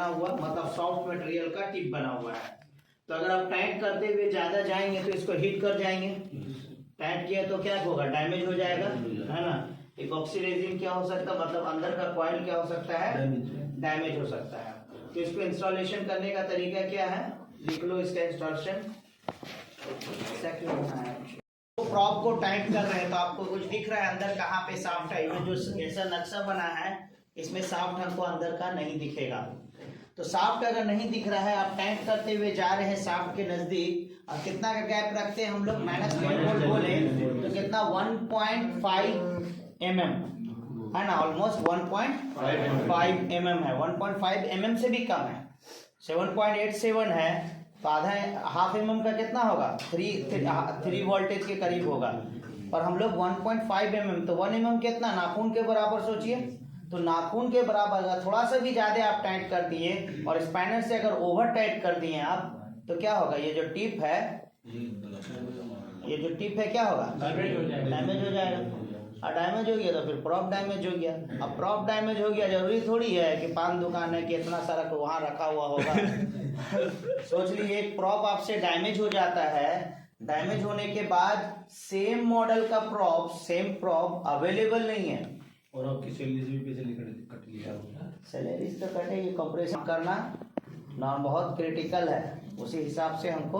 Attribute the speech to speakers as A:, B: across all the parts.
A: बना हुआ, मतलब सॉफ्ट मटेरियल का टिप बना हुआ है। तो अगर आप टाइट करते हुए ज्यादा जाएंगे तो इसको हिट कर जाएंगे। टाइट किया तो क्या होगा, डैमेज हो जाएगा, है ना। इपॉक्सी रेजिन क्या हो सकता है, मतलब अंदर का कॉइल क्या हो सकता है, डैमेज हो सकता है। तो इसको इंस्टॉलेशन करने का तरीका क्या है, लिख लो इसका इंस्टॉलेशन। तो प्रॉप को टाइट कर रहे हैं तो आपको कुछ दिख रहा है अंदर कहाँ पे शाफ्ट है। ये जो ऐसा नक्शा बना है इसमें शाफ्ट हमको अंदर का नहीं दिखेगा। तो शाफ्ट अगर नहीं दिख रहा है, आप टाइट करते हुए जा रहे हैं शाफ्ट के नजदीक, और कितना का गैप रखते हैं हम लोग, -10 वोल्ट बोले तो कितना 1.5 mm है ना, ऑलमोस्ट 1.5 mm है। 1.5 mm से भी कम है, 7.87 है, तो आधा हाफ mm का कितना होगा, 3 वोल्टेज के करीब होगा। और हम लोग 1.5 mm, तो 1 mm कितना, नाखून के बराबर सोचिए। तो नाखून के बराबर अगर थोड़ा सा भी ज्यादा आप टाइट कर दिए और स्पैनर से अगर ओवर टाइट कर दिए आप, तो क्या होगा, ये जो टिप है क्या होगा, डैमेज हो जाएगा। और डैमेज हो गया तो फिर प्रॉप डैमेज हो गया। अब प्रॉप डैमेज हो गया, जरूरी थोड़ी है कि पान दुकान है कि इतना सारा वहां रखा हुआ होगा। सोच लीजिए एक प्रॉप आपसे डैमेज हो जाता है, डैमेज होने के बाद सेम मॉडल का सेम प्रॉप अवेलेबल नहीं है,
B: और आपकी सैलरी भी पैसे कट लिया,
A: सैलरी तो कटेगी। कंप्रेशन करना ना बहुत क्रिटिकल है, उसी हिसाब से हमको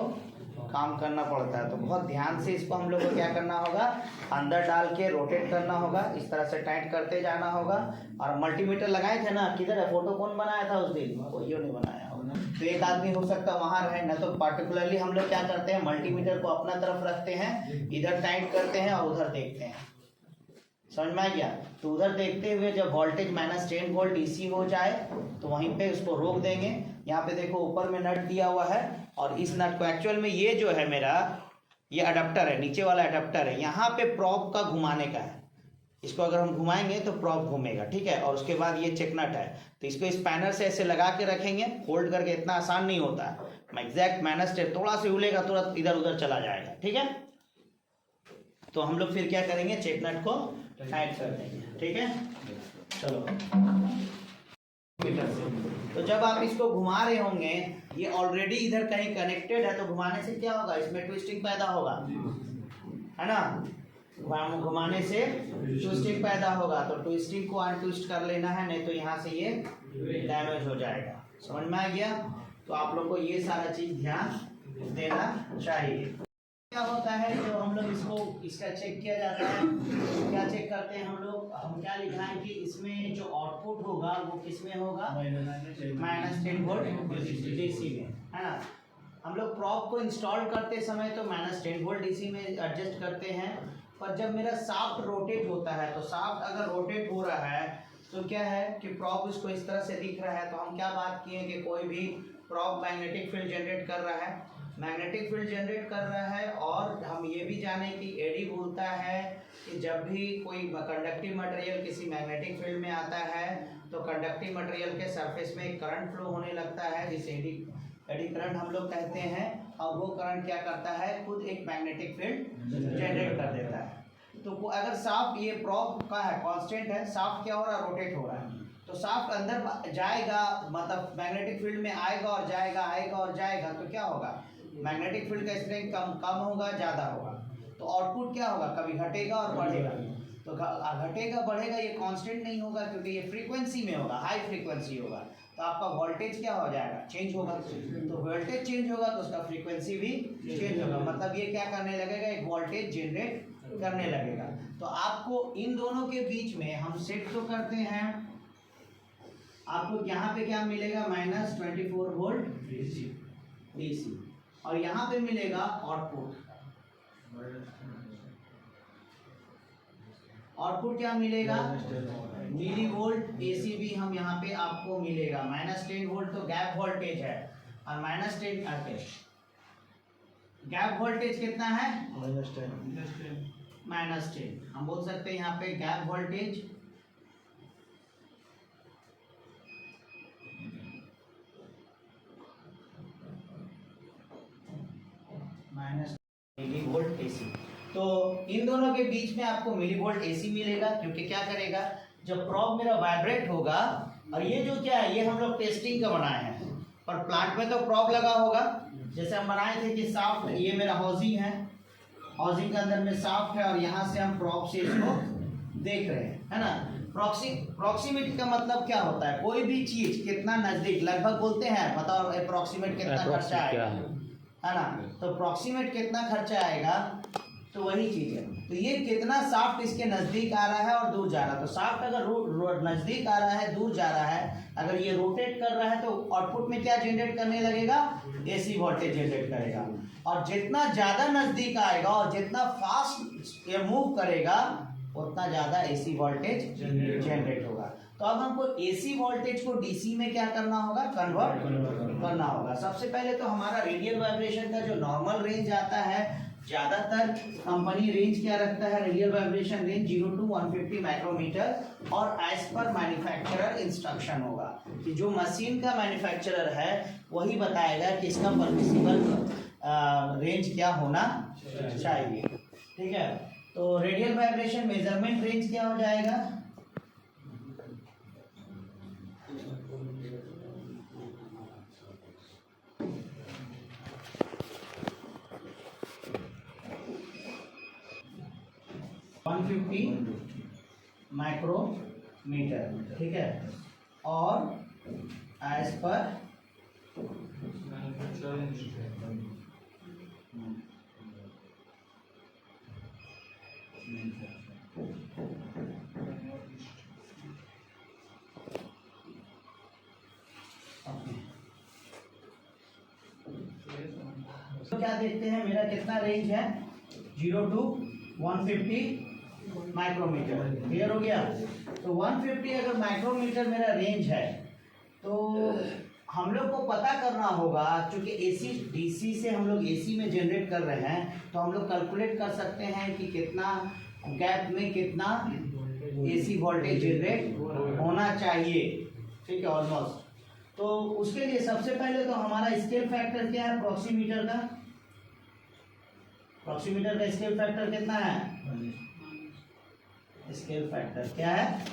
A: काम करना पड़ता है। तो बहुत ध्यान से इसको हम लोग को क्या करना होगा, अंदर डाल के रोटेट करना होगा, इस तरह से टाइट करते जाना होगा। और मल्टीमीटर लगाए थे ना, किधर है, फोटो कौन बनाया था उस दिन, कोई नहीं बनाया होगा। तो एक आदमी हो सकता है वहां रहे ना, तो पार्टिकुलरली हम लोग क्या करते हैं, मल्टीमीटर को अपना तरफ रखते हैं, इधर टाइट करते हैं और उधर देखते हैं, समझ में आ गया। तो उधर देखते हुए जब वोल्टेज -10 वोल्ट डीसी हो जाए तो वहीं पे उसको रोक देंगे। यहाँ पे देखो ऊपर में नट दिया हुआ है, और इस नट को एक्चुअल में ये जो है मेरा, ये अडेप्टर है, नीचे वाला अडेप्टर है, यहाँ पे प्रॉप का घुमाने का है। इसको अगर हम घुमाएंगे तो प्रॉप घूमेगा, ठीक है। और उसके बाद ये चेक नट है, तो इसको स्पैनर से ऐसे लगा के रखेंगे, होल्ड करके, इतना आसान नहीं होता है एग्जैक्ट -10, थोड़ा सा हिलेगा तुरंत इधर उधर चला जाएगा, ठीक है। तो हम लोग फिर क्या करेंगे, चेक नट को टाइट कर देंगे, ठीक है। चलो, तो जब आप इसको घुमा रहे होंगे, ये ऑलरेडी इधर कहीं कनेक्टेड है, तो घुमाने से क्या होगा, इसमें ट्विस्टिंग पैदा होगा, है ना। घुमाने से ट्विस्टिंग पैदा होगा, तो ट्विस्टिंग को अनट्विस्ट कर लेना है, नहीं तो यहाँ से ये डैमेज हो जाएगा। समझ में आ गया। तो आप लोग को ये सारा चीज ध्यान देना चाहिए। क्या होता है, जो हम लोग इसका चेक किया जाता है, क्या चेक करते हैं हम लोग, हम क्या लिखाएं कि इसमें जो आउटपुट होगा वो किसमें होगा, -10 वोल्ट डीसी में, है ना। हम लोग प्रॉप को इंस्टॉल करते समय तो -10 वोल्ट डीसी में एडजस्ट करते हैं, पर जब मेरा शाफ्ट रोटेट होता है, तो शाफ्ट अगर रोटेट हो रहा है तो क्या है कि प्रॉप इसको इस तरह से दिख रहा है, तो हम क्या बात किए कि कोई भी प्रॉप मैग्नेटिक फील्ड जनरेट कर रहा है, मैग्नेटिक फील्ड जनरेट कर रहा है। और हम ये भी जाने कि एडी बोलता है कि जब भी कोई कंडक्टिव मटेरियल किसी मैग्नेटिक फील्ड में आता है तो कंडक्टिव मटेरियल के सरफेस में करंट फ्लो होने लगता है, जिसे एडी करंट हम लोग कहते हैं। और वो करंट क्या करता है, खुद एक मैग्नेटिक फील्ड जनरेट कर देता है। तो अगर शाफ्ट, ये प्रॉप का है, कांस्टेंट है, शाफ्ट क्या हो रहा है, रोटेट हो रहा है, तो शाफ्ट अंदर जाएगा, मतलब मैग्नेटिक फील्ड में आएगा और जाएगा, आएगा और जाएगा, तो क्या होगा, मैग्नेटिक फील्ड का स्ट्रेंथ कम होगा, ज़्यादा होगा, तो आउटपुट क्या होगा, कभी घटेगा और बढ़ेगा। तो घटेगा बढ़ेगा, ये कांस्टेंट नहीं होगा, क्योंकि ये फ्रीक्वेंसी में होगा, हाई फ्रीक्वेंसी होगा, तो आपका वोल्टेज क्या हो जाएगा, चेंज होगा। तो वोल्टेज चेंज होगा तो उसका फ्रीक्वेंसी भी चेंज होगा, मतलब ये क्या करने लगेगा, एक वोल्टेज जनरेट करने लगेगा। तो आपको इन दोनों के बीच में हम सेट तो करते हैं, आपको यहाँ पे क्या मिलेगा, -24 वोल्ट डीसी, और यहाँ पे मिलेगा आउटपुट क्या मिलेगा, मिली वोल्ट एसी भी हम यहाँ पे आपको मिलेगा। -10 वोल्ट तो गैप वोल्टेज है, और -10 गैप वोल्टेज कितना है, -10। हम बोल सकते हैं यहाँ पे gap voltage millivolt AC. तो इन दोनों के बीच में आपको मिली वोल्ट एसी मिलेगा, क्योंकि क्या करेगा, जब प्रॉब मेरा वाइब्रेट होगा और ये जो क्या है, ये हम लोग टेस्टिंग का बनाए हैं, पर प्लांट में तो प्रॉप लगा होगा। जैसे हम बनाए थे कि साफ्ट, ये मेरा हाउसिंग है, हाउसिंग के अंदर में साफ्ट है, और यहाँ से हम प्रॉप से इसको देख रहे हैं, है ना। प्रॉक्सिमिटी का मतलब क्या होता है, कोई भी चीज कितना नजदीक, लगभग बोलते हैं, बताओ अप्रोक्सीमेट कितना खर्चा आएगा, है ना। तो प्रॉक्सिमेट कितना खर्चा आएगा, तो वही चीज है। तो ये कितना साफ्ट इसके नजदीक आ रहा है और दूर जा रहा है। तो साफ्ट अगर नजदीक आ रहा है, दूर जा रहा है, अगर ये रोटेट कर रहा है तो आउटपुट में क्या जनरेट करने लगेगा, एसी वोल्टेज जनरेट करेगा। और जितना ज्यादा नजदीक आएगा और जितना फास्ट ये मूव करेगा, उतना ज्यादा एसी वोल्टेज जनरेट होगा। तो अब हमको एसी वोल्टेज को डीसी में क्या करना होगा, कन्वर्ट करना होगा। सबसे पहले तो हमारा रेडियल वाइब्रेशन का जो नॉर्मल रेंज आता है, ज्यादातर कंपनी रेंज क्या रखता है, radial vibration range 0 to 150 micrometer, और एज पर मैन्युफैक्चरर इंस्ट्रक्शन होगा कि जो मशीन का मैन्युफैक्चरर है वही बताएगा कि इसका परमिसिबल रेंज क्या होना चाहिए। ठीक है, तो रेडियल वाइब्रेशन मेजरमेंट रेंज क्या हो जाएगा, माइक्रोमीटर। ठीक है, और एज पर तो क्या देखते हैं, मेरा कितना रेंज है, 0 to 150 माइक्रोमीटर। क्लियर हो गया। तो 150 अगर माइक्रोमीटर मेरा रेंज है, तो हम लोग को पता करना होगा, क्योंकि एसी डीसी से हम लोग एसी में जनरेट कर रहे हैं, तो हम लोग कैलकुलेट कर सकते हैं कि कितना गैप में कितना एसी वोल्टेज जनरेट होना चाहिए। ठीक है, ऑलमोस्ट। तो उसके लिए सबसे पहले तो हमारा स्केल फैक्टर क्या है, प्रॉक्सीमीटर का, प्रॉक्सीमीटर का स्केल फैक्टर कितना है, स्केल फैक्टर क्या है,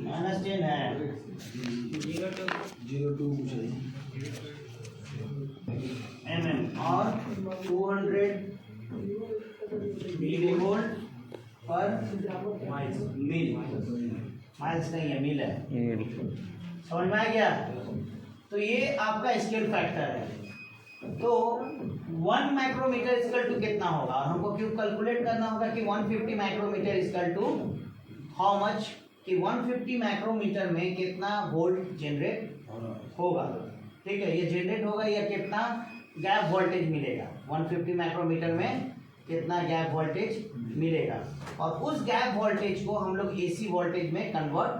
A: -10 है,
B: 0 to
A: mm, और 200 मिलीवोल्ट पर मिल, माइल्स नहीं है, मिल है, समझ में आ गया। तो ये आपका स्केल फैक्टर है। तो 1 माइक्रोमीटर इक्वल टू कितना होगा, हमको क्यों कैलकुलेट करना होगा कि 150 micrometer equal to how much, कि 150 माइक्रोमीटर में कितना वोल्ट जनरेट होगा। ठीक है, ये जनरेट होगा या कितना गैप वोल्टेज मिलेगा, 150 माइक्रोमीटर में कितना गैप वोल्टेज मिलेगा, और उस गैप वोल्टेज को हम लोग एसी वोल्टेज में कन्वर्ट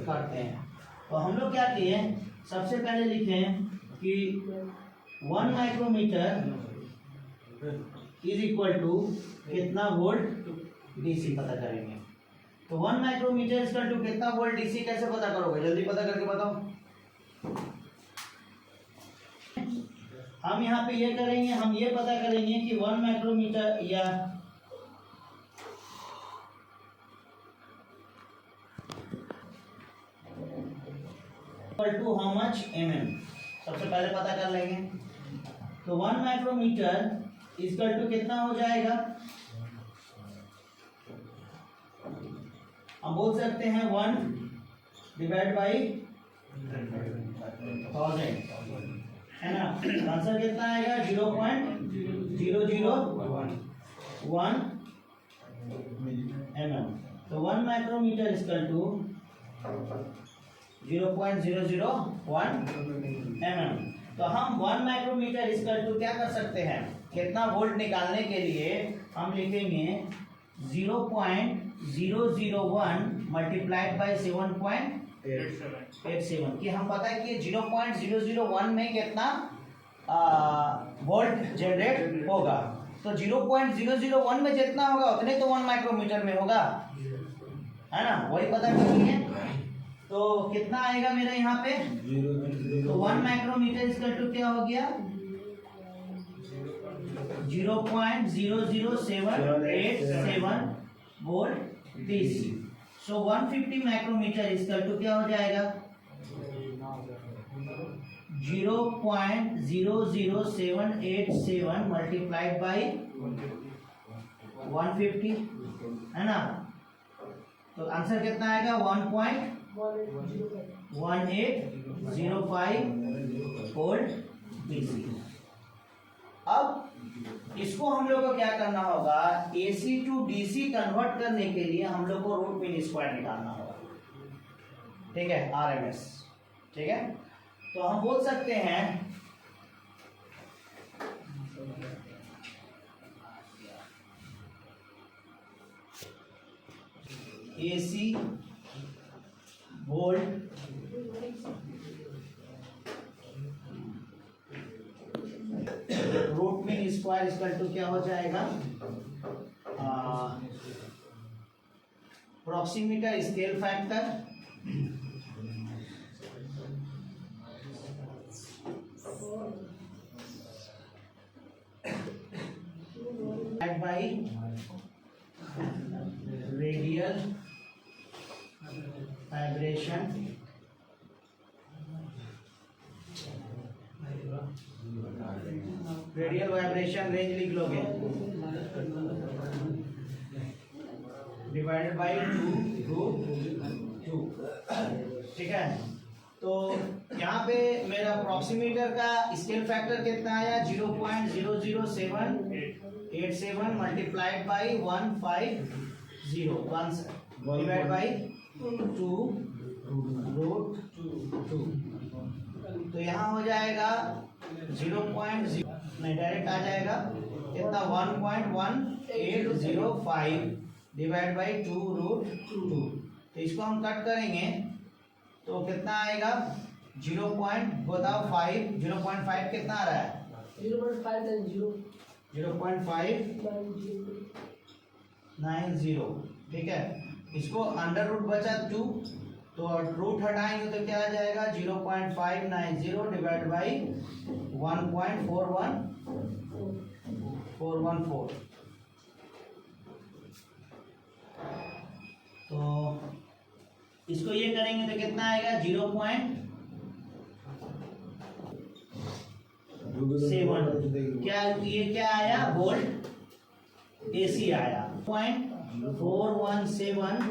A: करते हैं। तो हम लोग क्या किए, सबसे पहले लिखे कि 1 माइक्रोमीटर इज इक्वल टू कितना वोल्ट डीसी पता करेंगे। तो 1 माइक्रोमीटर इक्वल टू कितना वोल्ट डीसी कैसे पता करोगे, जल्दी पता करके बताओ। हम यहाँ पे ये करेंगे, हम ये पता करेंगे कि 1 माइक्रोमीटर या टू हाउ मच mm, सबसे पहले पता कर लेंगे। तो 1 माइक्रोमीटर इक्वल टू कितना हो जाएगा, हम बोल सकते हैं 1 डिवाइड बाई 1000, है ना। आंसर कितना आएगा, 0.0001 mm। तो 1 माइक्रोमीटर इक्वल टू 0.001 mm। तो हम 1 माइक्रोमीटर इक्वल टू क्या कर सकते हैं, कितना वोल्ट निकालने के लिए हम लिखेंगे 0.001 मल्टीप्लाइड बाई 7.87, कि हम पता है कि 0.001 में कितना वोल्ट जनरेट होगा। तो 0.001 में जितना होगा उतने तो 1 माइक्रोमीटर में होगा, है ना, वही पता करेंगे। तो कितना आएगा मेरा यहाँ पे, तो 1 माइक्रोमीटर इक्वल टू क्या हो गया, 0.00787 volt DC. So 150 micrometer equal to क्या हो जाएगा 0.00787 मल्टीप्लाइड बाई 150 है ना। तो आंसर कितना आएगा 1.1805 वोल्ट डीसी। अब इसको हम लोग को क्या करना होगा, एसी टू डीसी कन्वर्ट करने के लिए हम लोग को रूट मीन स्क्वायर निकालना होगा, ठीक है, आरएमएस, ठीक है। तो हम बोल सकते हैं AC volt root mean square equal to क्या हो जाएगा, proximitor scale factor by radial vibration range लिख लोगे डिवाइडेड बाई 2 ठीक है। तो यहाँ पे मेरा अप्रॉक्सीमेटर का स्केल फैक्टर कितना आया 0.00787 multiplied by 150 divide by 2 root 2। तो यहाँ हो जाएगा 0.0 नहीं डायरेक्ट आ जाएगा कितना 1.1805 डिवाइड बाई 2 रूट 2। तो इसको हम कट करेंगे तो कितना आएगा 0.5 कितना आ रहा है 0.590, ठीक है। इसको अंडर रूट बचा 2 तो रूट हटाएंगे तो क्या आ जाएगा 0.590 डिवाइड बाई 1.414। तो इसको ये करेंगे तो कितना आएगा 0.7 क्या ये क्या आया वोल्ट एसी आया 0.417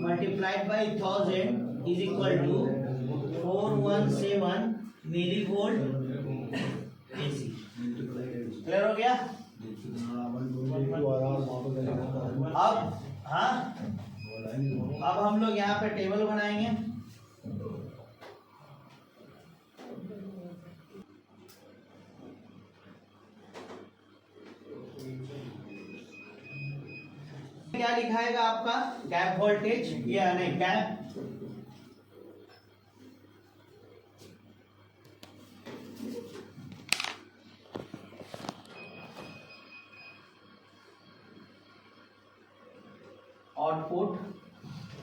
A: multiplied by 1000 is equal to 417 millivolt AC. Clear हो गया। अब हाँ अब हम लोग यहाँ पे टेबल बनाएंगे। क्या लिखाएगा आपका गैप वोल्टेज या नहीं गैप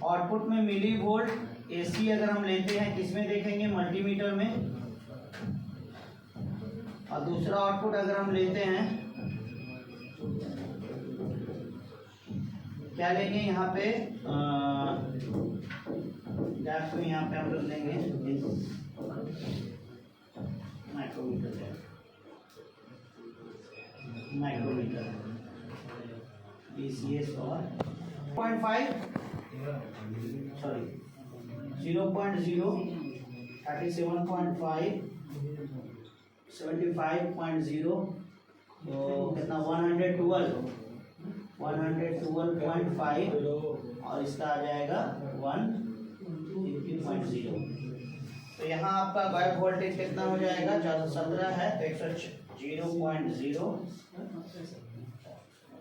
A: आउटपुट में मिली वोल्ट एसी अगर हम लेते हैं किसमें देखेंगे मल्टीमीटर में, और दूसरा आउटपुट अगर हम लेते हैं क्या लेंगे यहाँ पे गैप को यहाँ पे हम लोग लेंगे माइक्रोमीटर DCS और 0.5 सॉरी 0.0 37.5 75.0 तो कितना 112.5 और इसका आ जाएगा 150.0। तो यहाँ आपका गैप वोल्टेज कितना हो जाएगा 417 है तो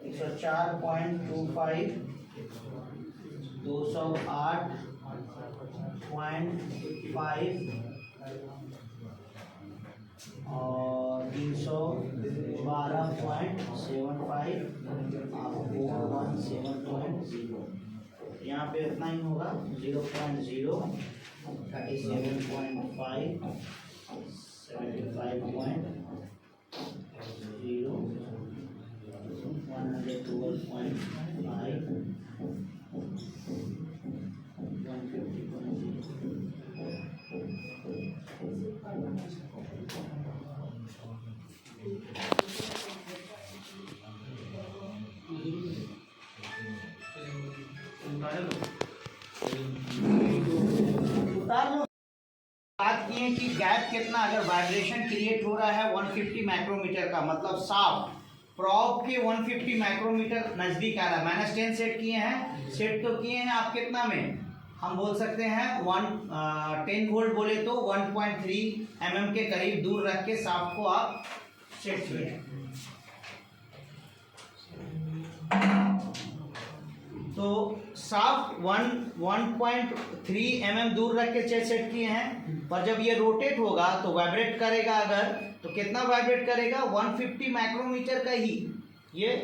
A: 104.25 208.5 और 312.75 आपको 117.0 यहाँ पे इतना ही होगा 0.0 37.5 75.0 112.5 बात किए कि गैप कितना, अगर वाइब्रेशन क्रिएट हो रहा है 150 माइक्रोमीटर का, मतलब साफ प्रॉब के 150 माइक्रोमीटर नजदीक आ रहा है। -10 सेट किए हैं, सेट तो किए हैं आप कितना में, हम बोल सकते हैं 10 वोल्ट बोले तो 1.3 mm के करीब दूर रख के साफ को आप सेट किए हैं। तो साफ 1.3 mm दूर रख के सेट किए हैं, पर जब ये रोटेट होगा तो वाइब्रेट करेगा, अगर तो कितना वाइब्रेट करेगा, 150 माइक्रोमीटर का ही ये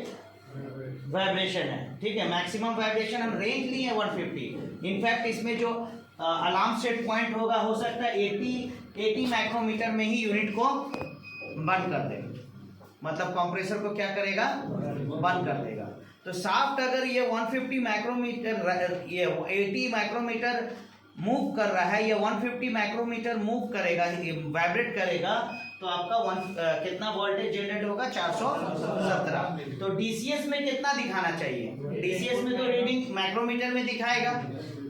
A: वाइब्रेशन है। ठीक है, मैक्सिमम वाइब्रेशन हम रेंज लिए हैं 150। इनफैक्ट इसमें जो अलार्म सेट पॉइंट होगा, हो सकता है 80 माइक्रोमीटर में ही यूनिट को बंद कर दे, मतलब कंप्रेसर को क्या करेगा, बंद कर देगा। तो साफ्ट अगर ये 150 माइक्रोमीटर, ये 80 माइक्रोमीटर मूव कर रहा है, ये 150 माइक्रोमीटर मूव करेगा, वाइब्रेट करेगा, तो आपका कितना वोल्टेज जनरेट होगा, 417। तो डीसीएस में कितना दिखाना चाहिए, डीसीएस में तो रीडिंग माइक्रोमीटर में दिखाएगा।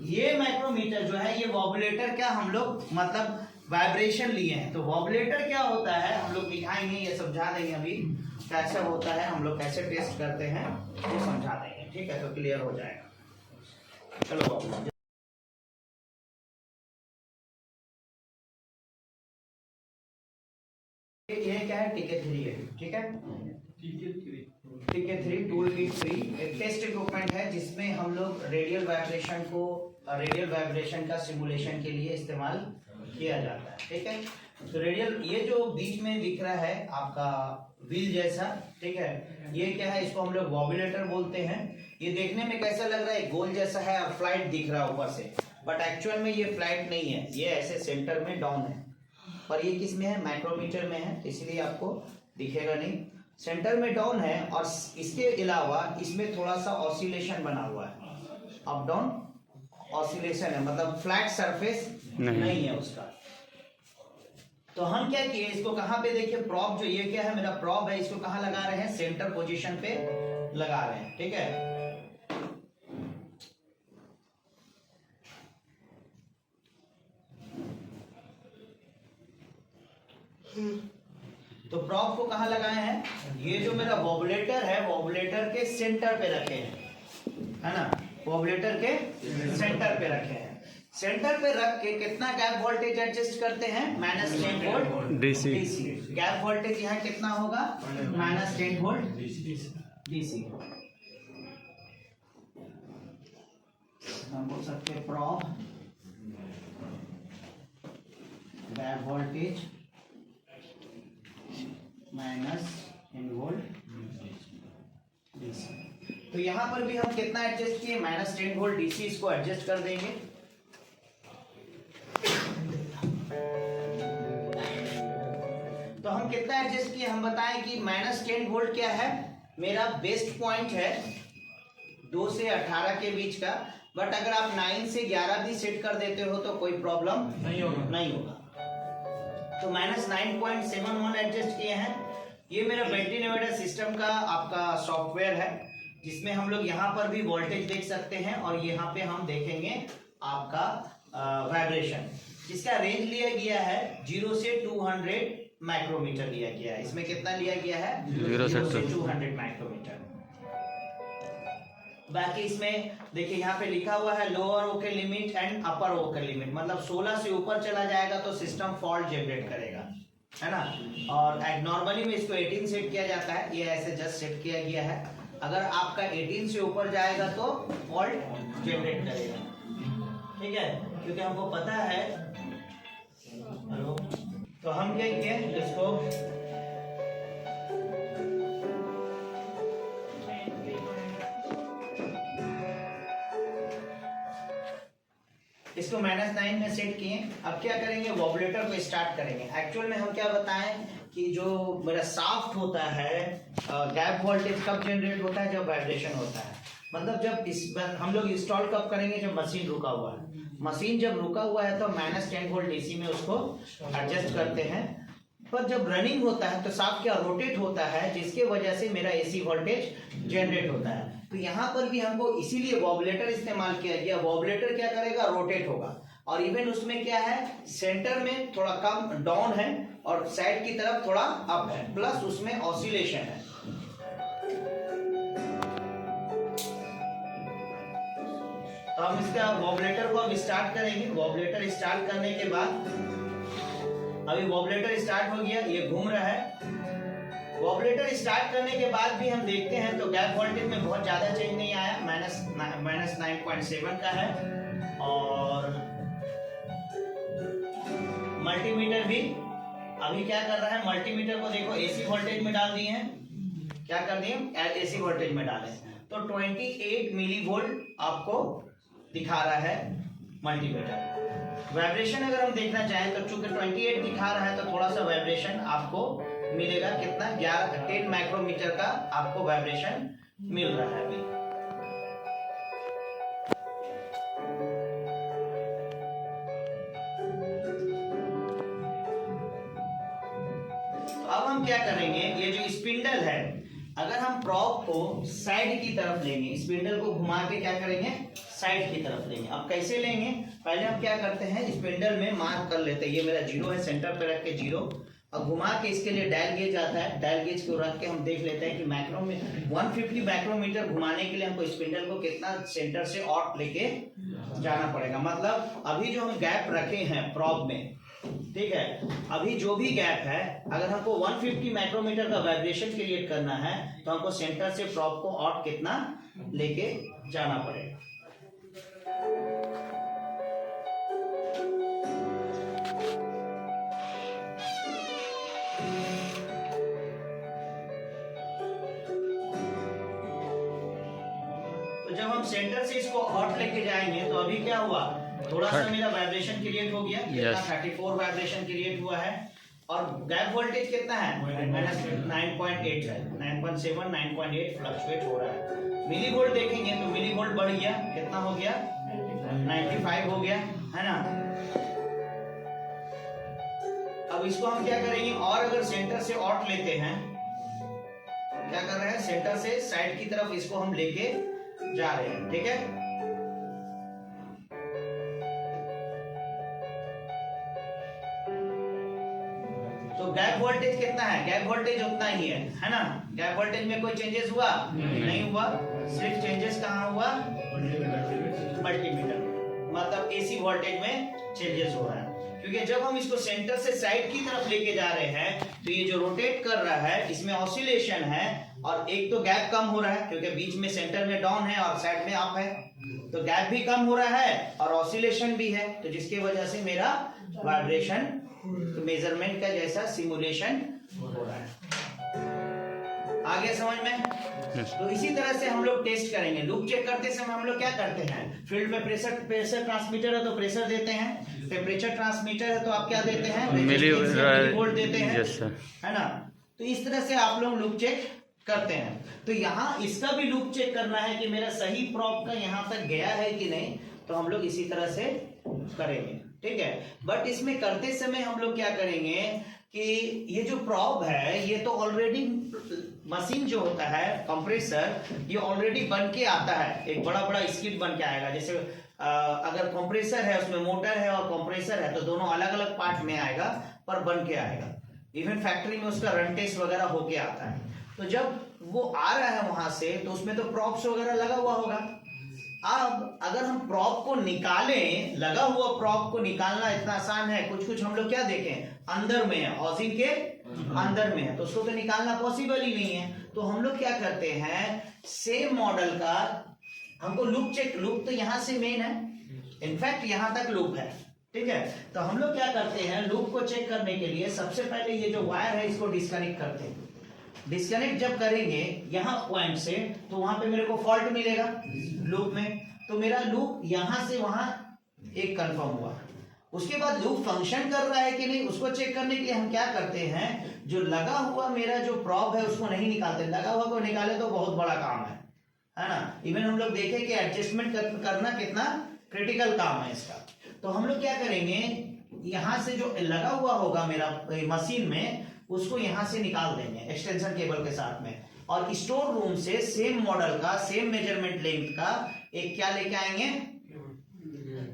A: ये माइक्रोमीटर जो है, ये वॉबुलेटर क्या हम लोग मतलब वाइब्रेशन लिए हैं, तो वॉबुलेटर क्या होता है हम लोग दिखाएंगे, ये समझा देंगे अभी कैसे होता है, हम लोग कैसे टेस्ट करते हैं ये समझा देंगे। ठीक है, तो क्लियर हो जाएगा। चलो ये क्या है, TK3 है। ठीक है, TK3 टूल किट 3 एक टेस्ट इक्विपमेंट है जिसमें हम लोग रेडियल वाइब्रेशन का सिमुलेशन के लिए इस्तेमाल किया जाता है। ठीक है, तो रेडियल, ये जो बीच में दिख रहा है आपका व्हील जैसा, ठीक है, ये क्या है, इसको हम लोग वॉबुलेटर बोलते हैं। ये देखने में कैसा लग रहा है, गोल जैसा है और फ्लाइट दिख रहा है ऊपर से, बट एक्चुअल में ये फ्लाइट नहीं है, ये ऐसे सेंटर में डाउन है, पर ये किस में है, माइक्रोमीटर में है, इसलिए आपको दिखेगा नहीं, सेंटर में डाउन है। और इसके अलावा इसमें थोड़ा सा ऑसिलेशन बना हुआ है, अप डाउन ऑसिलेशन है, मतलब फ्लैट सरफेस नहीं है उसका। तो हम क्या किए, इसको कहां पे देखिए, प्रॉब जो ये क्या है, मेरा प्रॉब है, इसको कहां लगा रहे हैं, सेंटर पोजीशन पे लगा रहे हैं। ठीक है, तो प्रॉब को कहां लगाए हैं, ये जो मेरा वॉबुलेटर है, वॉबुलेटर के सेंटर पे रखे हैं, है ना, वॉबुलेटर के सेंटर पे रखे हैं। सेंटर पे रख के कितना गैप वोल्टेज एडजस्ट करते हैं, -10 वोल्ट डीसी। गैप वोल्टेज यहाँ कितना होगा, -10 वोल्ट डीसी। हम बोल सकते हैं probe gap voltage -10 volt DC. तो यहाँ पर भी हम कितना एडजस्ट किए, -10 वोल्ट डीसी, इसको एडजस्ट कर देंगे। तो हम कितना एडजस्ट किए, हम बताएं कि -10 वोल्ट क्या है, मेरा बेस्ट पॉइंट है 2 से 18 के बीच का, बट अगर आप 9 से 11 भी सेट कर देते हो तो कोई प्रॉब्लम नहीं होगा। तो -9.71 एडजस्ट किए हैं। ये मेरा बैटरी नेविटर सिस्टम का आपका सॉफ्टवेयर है, जिसमें हम लोग यहाँ पर भी वोल्टेज देख सकते हैं और यहाँ पे हम देखेंगे आपका वाइब्रेशन, जिसका रेंज लिया गया है 0 से 200 माइक्रोमीटर लिया गया है। इसमें कितना लिया गया है, 0 से 200 माइक्रोमीटर। बाकी इसमें देखिए यहाँ पे लिखा हुआ है lower vocal limit and upper vocal limit, मतलब 16 से ऊपर चला जाएगा तो सिस्टम फॉल्ट जनरेट करेगा, है ना। और नॉर्मली में इसको 18 सेट किया जाता है, ये ऐसे जस्ट सेट किया गया है। अगर आपका 18 से ऊपर जाएगा तो फॉल्ट जनरेट करेगा, ठीक है, क्योंकि हमको पता है। हेलो, तो हम क्या किए, इसको -9 में सेट किए। अब क्या करेंगे, वॉबुलेटर को स्टार्ट करेंगे। एक्चुअल में हम क्या बताएं कि जो मेरा साफ्ट होता है, गैप वोल्टेज कब जनरेट होता है, जब वाइब्रेशन होता है, मतलब जब हम लोग इंस्टॉल कब करेंगे, जब मशीन रुका हुआ है। मशीन जब रुका हुआ है तो -10 वोल्ट डीसी में उसको एडजस्ट करते हैं, पर जब रनिंग होता है तो साफ क्या रोटेट होता है, जिसके वजह से मेरा एसी वोल्टेज जनरेट होता है। तो यहाँ पर भी हमको इसीलिए वॉबलेटर इस्तेमाल किया गया। वॉबलेटर क्या करेगा, रोटेट होगा, और इवन उसमें क्या है, सेंटर में थोड़ा कम डाउन है और साइड की तरफ थोड़ा अप है, प्लस उसमें ऑसिलेशन है। तो हम इसका वॉबलेटर को अब स्टार्ट करेंगे। वॉबलेटर स्टार्ट करने के बाद, अभी वॉबलेटर स्टार्ट हो गया, ये घूम रहा है। वॉबलेटर स्टार्ट करने के बाद भी हम देखते हैं तो गैप वोल्टेज में बहुत ज्यादा चेंज नहीं आया, -9.7 का है। और मल्टीमीटर भी अभी क्या कर रहा है, मल्टीमीटर को देखो एसी वोल्टेज में डाल दिए हैं। क्या कर दिए, एसी वोल्टेज में डाले, तो 28 मिलीवोल्ट आपको दिखा रहा है मल्टीमीटर। वाइब्रेशन अगर हम देखना चाहें तो चूंकि 28 दिखा रहा है तो थोड़ा सा वाइब्रेशन आपको मिलेगा, कितना, 10 माइक्रोमीटर का आपको वाइब्रेशन मिल रहा है अभी। तो अब हम क्या करेंगे, ये जो स्पिंडल है, अगर हम प्रॉप को साइड की तरफ लेंगे, स्पिंडल को घुमा के क्या करेंगे, साइड की तरफ लेंगे। अब कैसे लेंगे, पहले हम क्या करते हैं, स्पिंडल में मार्क कर लेते हैं, ये मेरा 0 है, सेंटर पे रख के 0, और घुमा के इसके लिए डायल गेज आता है, डायल गेज को रख के हम देख लेते हैं कि माइक्रोमीटर 150 माइक्रोमीटर घुमाने के लिए हमको स्पिंडल को कितना सेंटर से आउट लेके जाना पड़ेगा। मतलब अभी जो हम गैप रखे हैं प्रॉप में, ठीक है, अभी जो भी गैप है, अगर हमको 150 माइक्रोमीटर का वाइब्रेशन क्रिएट करना है तो हमको सेंटर से प्रॉप को आउट कितना लेके जाना पड़ेगा। तो जब हम सेंटर से इसको आउट लेके जाएंगे तो अभी क्या हुआ, थोड़ा सा मेरा वाइब्रेशन क्रिएट हो गया, कितना 34 वाइब्रेशन क्रिएट हुआ है, और गैप वोल्टेज कितना है, -9.8 है, 9.7 9.8 फ्लक्चुएट हो रहा है। मिली वोल्ट देखेंगे तो मिली वोल्ट बढ़ गया, कितना हो गया, 95 हो गया, है ना। अब इसको हम क्या करेंगे, और अगर सेंटर से आउट लेते हैं, क्या कर रहे हैं, सेंटर से साइड की तरफ इसको हम लेके जा रहे हैं, ठीक है। तो गैप वोल्टेज कितना है, गैप वोल्टेज उतना ही है ना। गैप वोल्टेज में कोई चेंजेस हुआ नहीं हुआ, सिर्फ चेंजेस कहाँ हुआ, मल्टीमीटर, मतलब एसी वोल्टेज में चेंजेस हो रहा है। क्योंकि जब हम इसको सेंटर से साइड की तरफ लेके जा रहे हैं तो ये जो रोटेट कर रहा है इसमें ऑसिलेशन है, और एक तो गैप कम हो रहा है क्योंकि बीच में सेंटर में डाउन है और साइड में अप है, तो गैप भी कम हो रहा है और ऑसिलेशन भी है, तो जिसकी वजह से मेरा वाइब्रेशन मेजरमेंट का जैसा सिमुलेशन हो रहा है। आगे समझ में। तो इसी तरह से हम लोग टेस्ट करेंगे। लूप चेक करते समय हम लोग क्या करते हैं, फील्ड में प्रेशर ट्रांसमीटर है तो प्रेशर देते हैं, टेम्परेचर ट्रांसमीटर है तो आप क्या देते हैं, मिलीवोल्ट देते हैं, है ना। तो इस तरह से आप लोग लूप चेक करते हैं। तो यहाँ इसका भी लूप चेक करना है कि मेरा सही प्रॉप का यहाँ तक गया है कि नहीं, तो हम लोग इसी तरह से करेंगे, ठीक है। बट इसमें करते समय हम लोग क्या करेंगे कि ये जो प्रॉब है ये तो ऑलरेडी मशीन जो होता है कंप्रेसर, ये ऑलरेडी बन के आता है, एक बड़ा बड़ा स्किड बन के आएगा। जैसे अगर कंप्रेसर है उसमें मोटर है और कंप्रेसर है तो दोनों अलग अलग पार्ट में आएगा पर बन के आएगा। इवन फैक्ट्री में उसका रन टेस्ट वगैरह होके आता है। तो जब वो आ रहा है वहां से तो उसमें तो प्रॉप्स वगैरह लगा हुआ होगा। अब अगर हम प्रॉप को निकालें, लगा हुआ प्रॉप को निकालना इतना आसान है। कुछ कुछ हम लोग क्या देखें, अंदर में है, हाउसिंग के अंदर में है, तो उसको तो निकालना पॉसिबल ही नहीं है। तो हम लोग क्या करते हैं, सेम मॉडल का हमको लूप चेक, लूप तो यहां से मेन है, इनफैक्ट यहां तक लूप है, ठीक है। तो हम लोग क्या करते हैं, लूप को चेक करने के लिए सबसे पहले ये जो वायर है इसको डिस्कनेक्ट करते हैं। डिस्कनेक्ट जब करेंगे यहाँ पॉइंट से तो वहां पे मेरे को फॉल्ट मिलेगा लूप में, तो मेरा लूप यहां से वहां एक कंफर्म हुआ। उसके बाद लूप फंक्शन कर रहा है कि नहीं उसको चेक करने के लिए हम क्या करते हैं, जो लगा हुआ मेरा जो प्रॉब है उसको नहीं निकालते, लगा हुआ को निकाले तो बहुत बड़ा काम है ना। इवन हम लोग देखें कि एडजस्टमेंट करना कितना क्रिटिकल काम है इसका। तो हम लोग क्या करेंगे, यहाँ से जो लगा हुआ होगा मेरा मशीन में, उसको यहाँ से निकाल देंगे एक्सटेंशन केबल के साथ में, और स्टोर रूम से सेम मॉडल का, सेम मेजरमेंट लेंथ का एक क्या लेके आएंगे,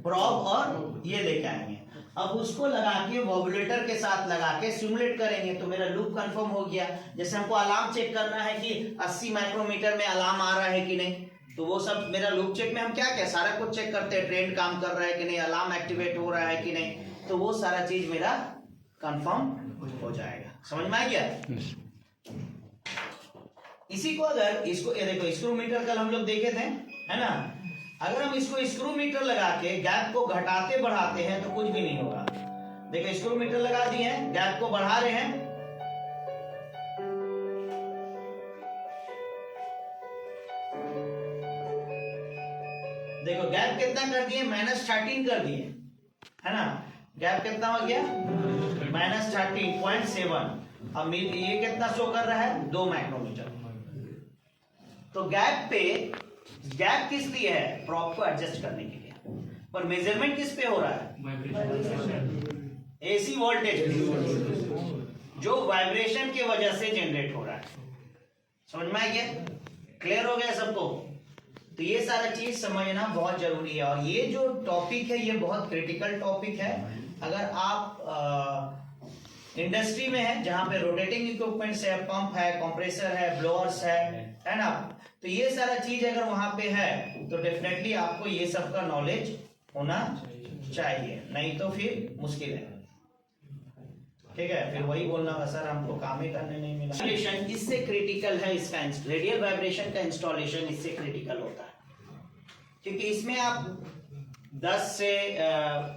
A: प्रॉब, और ये लेके आएंगे। अब उसको लगा के वॉब्यूलेटर के साथ लगा के सिमुलेट करेंगे, तो मेरा लूप कंफर्म हो गया। जैसे हमको अलार्म चेक करना है कि 80 माइक्रोमीटर में अलार्म आ रहा है कि नहीं, तो वो सब मेरा लूप चेक में हम क्या क्या सारा कुछ चेक करते हैं, ट्रेंड काम कर रहा है कि नहीं, अलार्म एक्टिवेट हो रहा है कि नहीं, तो वो सारा चीज मेरा कंफर्म हो जाएगा। समझ में आ गया? इसी को अगर इसको ये देखो, स्क्रू मीटर कल हम लोग देखे थे, है ना, अगर हम इसको स्क्रू मीटर लगा के गैप को घटाते बढ़ाते हैं तो कुछ भी नहीं होगा। देखो स्क्रू मीटर लगा दिए हैं, गैप को बढ़ा रहे हैं, देखो गैप कितना कर दिए, -13 कर दिए, है ना, गैप कितना हो गया, -13.7। अब ये कितना शो कर रहा है, 2 माइक्रोमीटर। तो गैप पे, गैप किस लिए है, प्रॉप को एडजस्ट करने के लिए, पर मेजरमेंट किस पे हो रहा है, एसी वोल्टेज, जो वाइब्रेशन की वजह से जनरेट हो रहा है। समझ में आ गया? क्लियर हो गया सबको? तो ये सारा चीज समझना बहुत जरूरी है, और ये जो टॉपिक है ये बहुत क्रिटिकल टॉपिक है। अगर आप इंडस्ट्री में है जहां पे रोटेटिंग इक्विपमेंट्स है, पंप है, कंप्रेसर है, ब्लोअर्स है ना, तो ये सारा चीज अगर वहां पे है तो डेफिनेटली आपको ये सब का नॉलेज होना चाहिए, नहीं तो फिर मुश्किल है। ठीक है, फिर वही बोलना होगा सर हमको काम ही करने नहीं मिला। वाइब्रेशन इससे क्रिटिकल है, इसका रेडियल वाइब्रेशन का इंस्टॉलेशन इससे क्रिटिकल होता है, क्योंकि इसमें आप 10 से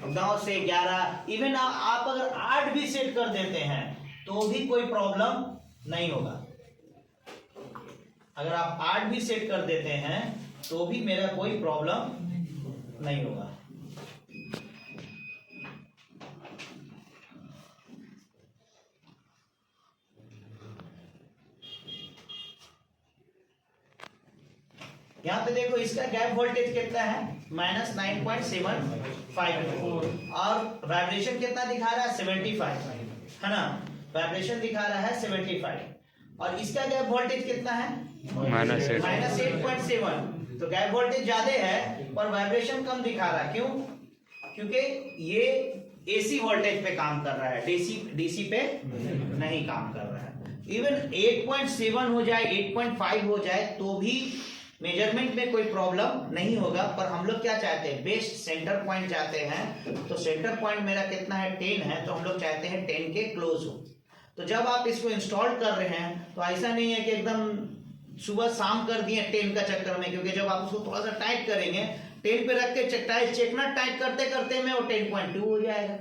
A: 9 से 11, इवन आप अगर 8 भी सेट कर देते हैं तो भी कोई प्रॉब्लम नहीं होगा। अगर आप 8 भी सेट कर देते हैं तो भी मेरा कोई प्रॉब्लम नहीं होगा। यहां पे देखो इसका गैप वोल्टेज कितना है, -9.75, और वाइब्रेशन कितना दिखा रहा है, 75, है ना, वाइब्रेशन दिखा रहा है 75, और इसका गैप वोल्टेज कितना है, -8.7। तो गैप वोल्टेज ज्यादा है पर वाइब्रेशन कम दिखा रहा है। क्यों? क्योंकि ये एसी वोल्टेज पे काम कर रहा है, डीसी पे नहीं काम कर रहा है। इवन 8.7 हो जाए, 8.5 हो जाए तो भी मेजरमेंट में कोई प्रॉब्लम नहीं होगा। पर हम लोग क्या चाहते हैं, बेस्ट सेंटर पॉइंट चाहते हैं, तो सेंटर पॉइंट मेरा कितना है, 10 है, तो हम लोग चाहते हैं 10 के क्लोज हो। तो जब आप इसको इंस्टॉल कर रहे हैं तो ऐसा नहीं है कि एकदम सुबह शाम कर दिए 10 का चक्कर में, क्योंकि जब आप उसको थोड़ा सा टाइट करेंगे, 10 पे रख के चेकना टाइट करते करते में वो 10.2 हो जाएगा,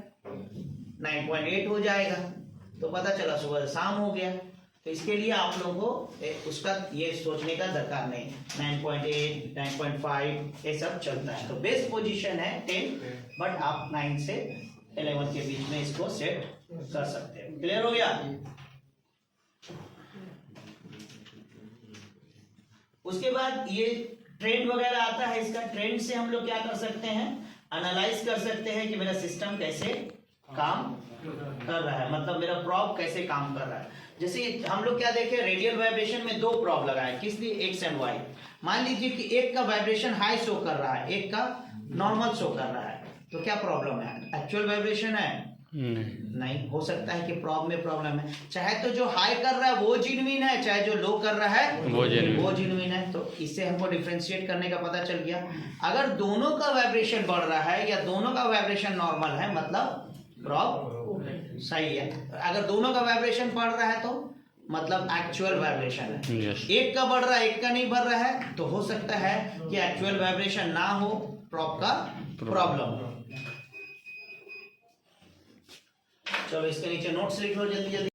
A: 9.8 हो जाएगा, तो पता चला सुबह शाम हो गया। तो इसके लिए आप लोगों को उसका ये सोचने का दरकार नहीं, 9.8, 9.5 ये सब चलता है। तो बेस्ट पोजीशन है 10, बट आप 9 से 11 के बीच में इसको सेट कर सकते हैं। क्लियर हो गया? उसके बाद ये ट्रेंड वगैरह आता है, इसका ट्रेंड से हम लोग क्या कर सकते हैं, एनालाइज कर सकते हैं कि मेरा सिस्टम कैसे काम कर रहा है, मतलब मेरा प्रॉब कैसे काम कर रहा है। जैसे हम लोग क्या देखे, रेडियल वाइब्रेशन में 2 प्रॉब लगाए, किस लिए, एक्स एंड वाई। मान लीजिए कि एक का वाइब्रेशन हाई शो कर रहा है, एक का नॉर्मल शो कर रहा है, तो क्या प्रॉब्लम है, एक्चुअल वाइब्रेशन है? नहीं हो सकता है कि प्रॉब में प्रॉब्लम है। चाहे तो जो हाई कर रहा है वो जेन्युइन है, चाहे जो लो कर रहा है वो जेन्युइन है। तो इससे हमको डिफरेंशिएट करने का पता चल गया। अगर दोनों का वाइब्रेशन बढ़ रहा है या दोनों का वाइब्रेशन नॉर्मल है, मतलब प्रॉब सही है। अगर दोनों का वाइब्रेशन बढ़ रहा है तो मतलब एक्चुअल वाइब्रेशन है। एक का बढ़ रहा है, एक का नहीं बढ़ रहा है, तो हो सकता है कि एक्चुअल वाइब्रेशन ना हो, प्रॉब का प्रॉब्लम हो। चलो इसके नीचे नोट्स लिख लो जल्दी जल्दी।